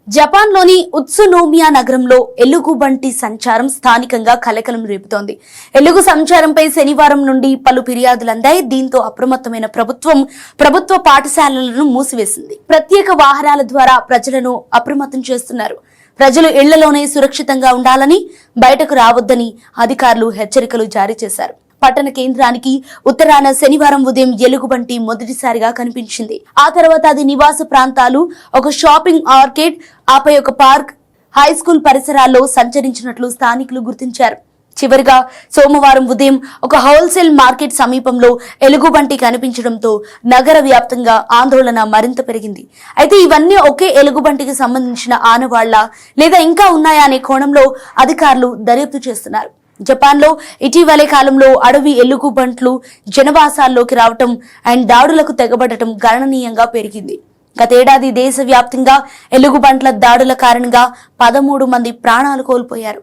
జపాన్లోని ఉత్సునోమియా నగరంలో ఎలుగుబంటి సంచారం స్థానికంగా కలకలం రేపుతోంది. ఎలుగు సంచారంపై శనివారం నుండి పలు ఫిర్యాదులందాయి. దీంతో అప్రమత్తమైన ప్రభుత్వ పాఠశాలలను మూసివేసింది. ప్రత్యేక వాహనాల ద్వారా ప్రజలను అప్రమత్తం చేస్తున్నారు. ప్రజలు ఇళ్లలోనే సురక్షితంగా ఉండాలని, బయటకు రావద్దని అధికారులు హెచ్చరికలు జారీ చేశారు. పట్టణ కేంద్రానికి ఉత్తరాన శనివారం ఉదయం ఎలుగుబంటి మొదటిసారిగా కనిపించింది. ఆ తర్వాత అది నివాస ప్రాంతాలు, ఒక షాపింగ్ ఆర్కేడ్, ఆపై ఒక పార్క్, హై స్కూల్ పరిసరాల్లో సంచరించినట్లు స్థానికులు గుర్తించారు. చివరిగా సోమవారం ఉదయం ఒక హోల్సేల్ మార్కెట్ సమీపంలో ఎలుగుబంటి కనిపించడంతో నగర వ్యాప్తంగా ఆందోళన మరింత పెరిగింది. అయితే ఇవన్నీ ఒకే ఎలుగుబంటికి సంబంధించిన ఆనవాళ్ల లేదా ఇంకా ఉన్నాయా అనే కోణంలో అధికారులు దర్యాప్తు చేస్తున్నారు. జపాన్లో ఇటీవలే కాలంలో అడవి ఎలుగుబంట్లు జనవాసాల్లోకి రావటం అండ్ దాడులకు తెగబడటం గణనీయంగా పెరిగింది. గతేడాది దేశవ్యాప్తంగా ఎలుగుబంట్ల దాడుల కారణంగా 13 మంది ప్రాణాలు కోల్పోయారు.